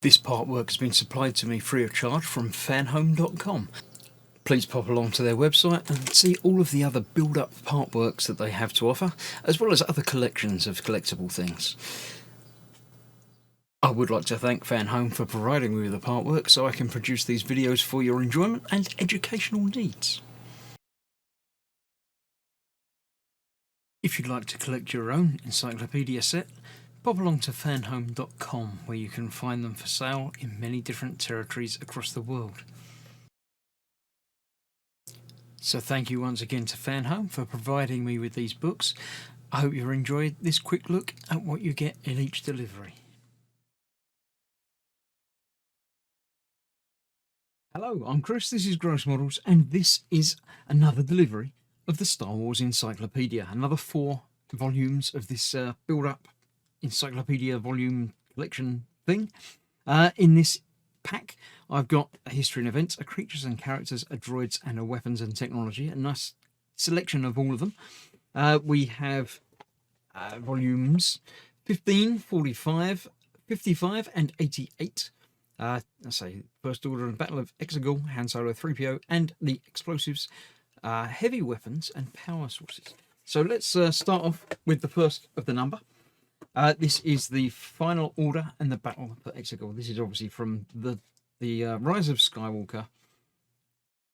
This artwork has been supplied to me free of charge from Fanhome.com. Please pop along to their website and see all of the other build-up artworks that they have to offer, as well as other collections of collectible things. I would like to thank Fanhome for providing me with the artwork so I can produce these videos for your enjoyment and educational needs. If you'd like to collect your own Encyclopdia set, pop along to Fanhome.com, where you can find them for sale in many different territories across the world. So thank you once again to Fanhome for providing me with these books. I hope you enjoyed this quick look at what you get in each delivery. Hello, I'm Chris, this is Gross Models, and this is another delivery of the Star Wars Encyclopedia. Another 4 volumes of this build-up Encyclopedia volume collection thing. In this pack, I've got a history and events, a creatures and characters, a droids, and a weapons and technology. A nice selection of all of them. We have volumes 15, 45, 55, and 88. I say First Order and Battle of Exegol, Han Solo, 3PO, and the explosives, heavy weapons, and power sources. So let's start off with the first of the number. This is the Final Order and the Battle for Exegol. This is obviously from the Rise of Skywalker.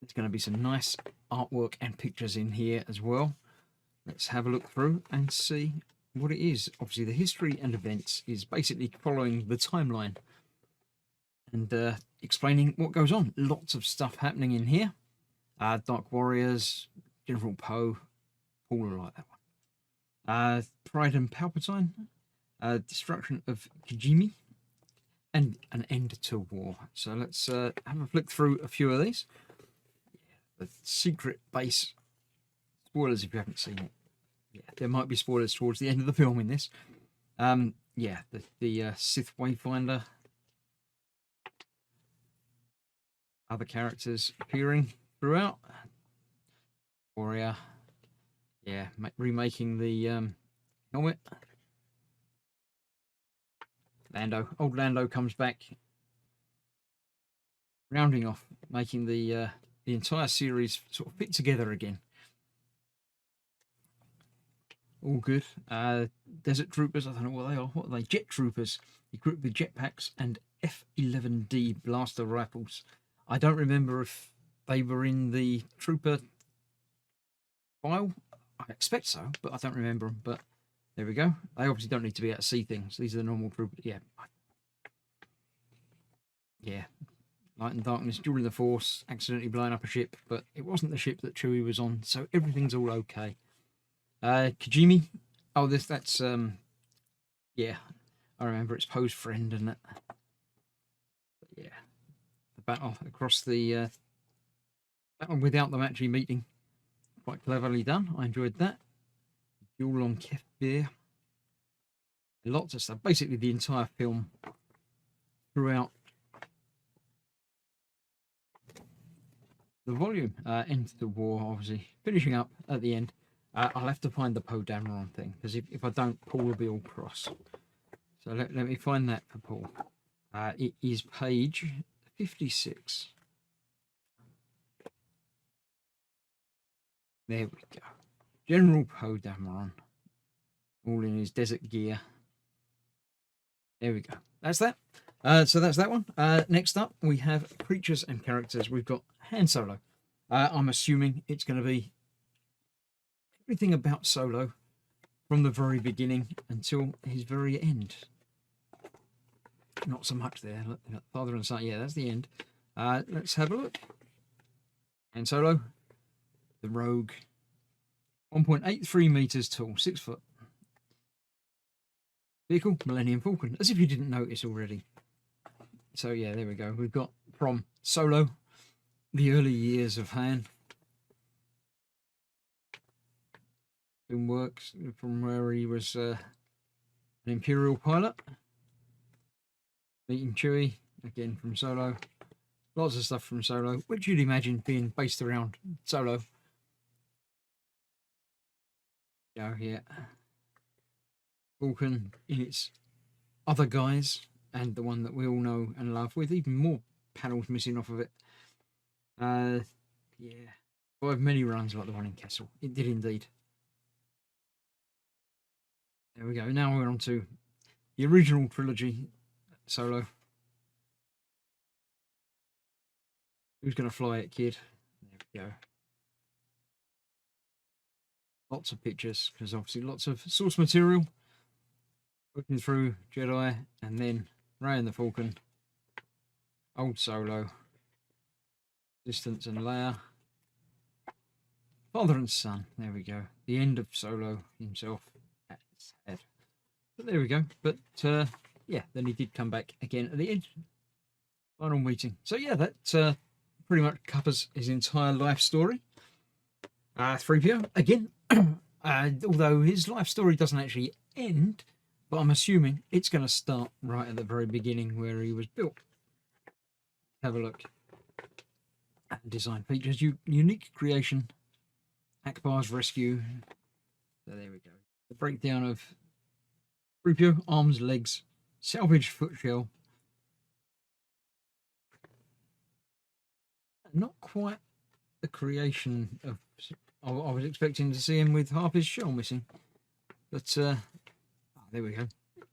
There's going to be some nice artwork and pictures in here as well. Let's have a look through and see what it is. Obviously, the history and events is basically following the timeline and explaining what goes on. Lots of stuff happening in here. Dark Warriors, General Poe, all like that one. Pride and Palpatine, destruction of Kijimi, and an end to war. So let's have a flick through a few of these. The secret base. Spoilers if you haven't seen it. Yeah, there might be spoilers towards the end of the film in this. Yeah, the Sith Wayfinder. Other characters appearing throughout. Warrior. Yeah, remaking the helmet. Lando. Old Lando comes back. Rounding off, making the entire series sort of fit together again. All good. Desert Troopers, I don't know what they are. What are they? Jet Troopers. Equipped with jetpacks and F-11D blaster rifles. I don't remember if they were in the Trooper file. I expect so, but I don't remember them. But there we go. They obviously don't need to be able to see things. These are the normal Troopers. Yeah. Yeah. Light and darkness, during the Force, accidentally blowing up a ship, but it wasn't the ship that Chewie was on, so everything's all okay. Kijimi. Oh, that's yeah, I remember it's Poe's friend, and that. But yeah, the battle across the battle without them actually meeting, quite cleverly done. I enjoyed that. Duel on Kefir. Lots of stuff. Basically, the entire film throughout the volume. End the war, obviously finishing up at the end. I'll have to find the Poe Dameron thing, because if I don't, Paul will be all cross. So let me find that for Paul. It is page 56. There we go. General Poe Dameron, all in his desert gear. There we go. That's that. So that's that one. Next up, we have creatures and characters. We've got Han Solo. I'm assuming it's going to be everything about Solo from the very beginning until his very end. Not so much there. Father and son. Yeah, that's the end. Let's have a look. Han Solo, the rogue, 1.83 meters tall, 6 foot. Vehicle, Millennium Falcon, as if you didn't notice already. So yeah, there we go. We've got from Solo, the early years of Han. Film works from where he was an Imperial pilot. Meeting Chewie, again from Solo. Lots of stuff from Solo, which you'd imagine being based around Solo. Yeah. Falcon in its other guise and the one that we all know and love, with even more panels missing off of it. Yeah, I have many runs like the one in Kessel. It did indeed. There we go. Now we're on to the original trilogy solo. Who's going to fly it, kid? There we go. Lots of pictures, because obviously lots of source material. Looking through Jedi, and then Rey and the Falcon. Old Solo. Distance and Leia. Father and son. There we go. The end of Solo himself. That's sad. But there we go. But yeah, then he did come back again at the end. Final meeting. So yeah, that pretty much covers his entire life story. 3PO again. Although his life story doesn't actually end, but I'm assuming it's going to start right at the very beginning where he was built. Have a look. Design features, unique creation, Akbar's rescue. So there we go. The breakdown of 3PO, arms, legs, salvaged foot shell. Not quite the creation of. I was expecting to see him with half his shell missing, but there we go.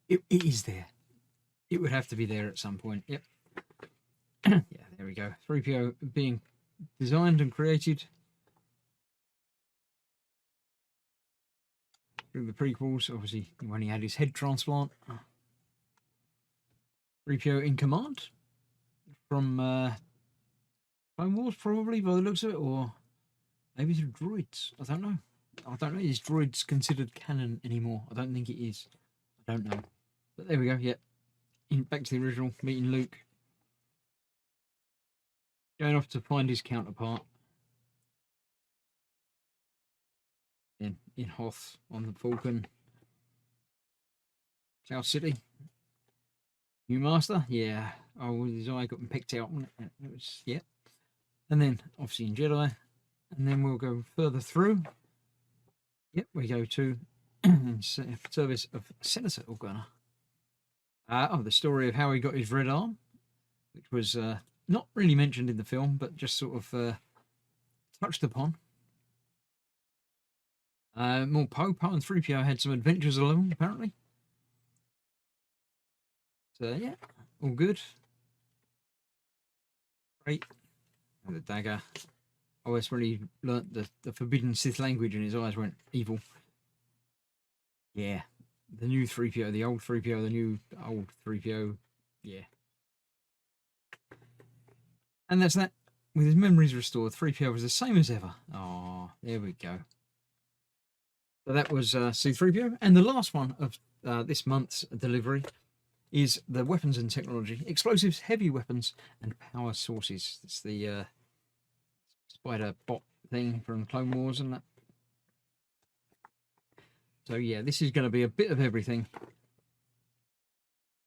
It is there. It would have to be there at some point. Yep. Yeah, there we go. 3PO being designed and created through the prequels, obviously when he had his head transplant. 3PO in command from Clone Wars, probably, by the looks of it, or maybe through droids. I don't know. I don't know. Is droids considered canon anymore? I don't think it is. I don't know. But there we go. Yep. Back to the original, meeting Luke. Going off to find his counterpart in Hoth on the Falcon. South City. New master, yeah. Oh, his eye got picked out. It was, yeah. And then obviously in Jedi, and then we'll go further through. Yep, we go to service of Senator Organa. The story of how he got his red arm, which was not really mentioned in the film, but just sort of touched upon. More Poe and 3PO had some adventures alone, apparently. So yeah, all good. Great. And the dagger. Oh, it's really learnt the forbidden Sith language, and his eyes went evil. Yeah. The new 3PO, the old 3PO, the new old 3PO. Yeah. And that's that. With his memories restored, 3PO was the same as ever. Oh, there we go. So that was C3PO. And the last one of this month's delivery is the weapons and technology, explosives, heavy weapons, and power sources. It's the spider bot thing from Clone Wars and that. So yeah, this is going to be a bit of everything.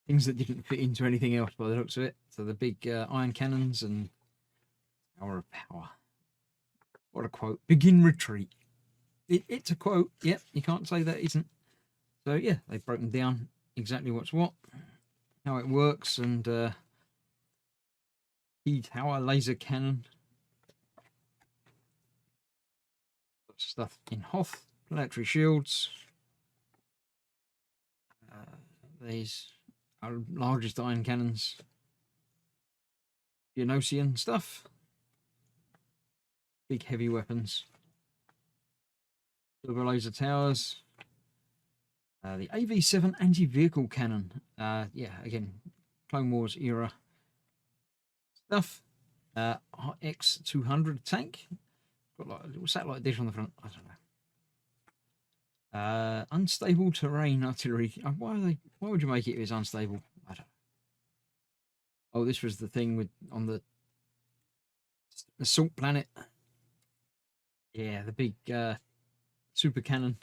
Things that didn't fit into anything else by the looks of it. So the big iron cannons and Tower of Power. What a quote. Begin retreat. It's a quote. Yep, you can't say that isn't. So yeah, they've broken down exactly what's what, how it works, and key tower, laser cannon. Stuff in Hoth, planetary shields. These are largest iron cannons. Geonosian stuff. Big heavy weapons. Turbo laser towers. The AV-7 anti-vehicle cannon. Yeah, again, Clone Wars era stuff. X200 tank. Got like a little satellite dish on the front. I don't know. Unstable terrain artillery. Why would you make it if it's unstable? I don't know. Oh, this was the thing with on the salt planet. Yeah, the big super cannon.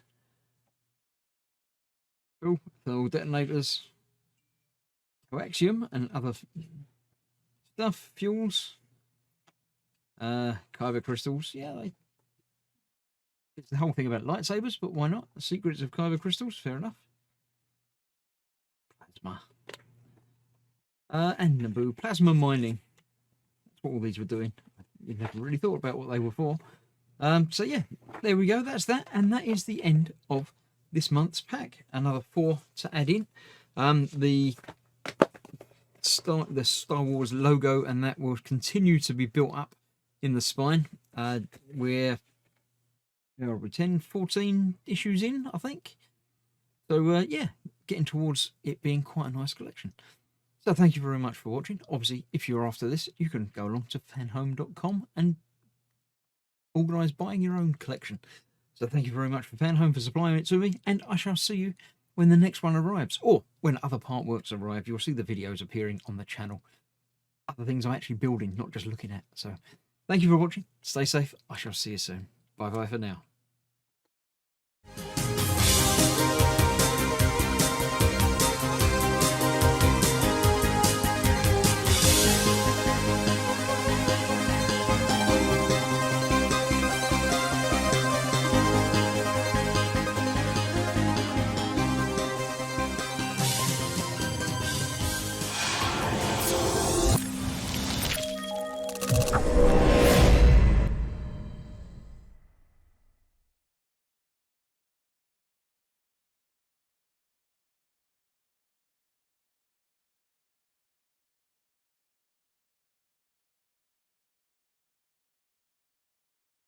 Cool. Thermal detonators. Coaxium and other stuff. Fuels. Kyber crystals. Yeah, it's the whole thing about lightsabers, but why not? The secrets of Kyber crystals. Fair enough. Plasma. And Naboo plasma mining. That's what all these were doing. You never really thought about what they were for. So yeah, there we go. That's that, and that is the end of this month's pack. Another 4 to add in. The Star Wars logo, and that will continue to be built up in the spine. We're 10, 14 issues in, I think. So yeah, getting towards it being quite a nice collection. So thank you very much for watching. Obviously, if you're after this, you can go along to fanhome.com and organise buying your own collection. So thank you very much for Fanhome for supplying it to me, and I shall see you when the next one arrives, or when other partworks arrive. You'll see the videos appearing on the channel. Other things I'm actually building, not just looking at. So thank you for watching. Stay safe. I shall see you soon. Bye bye for now.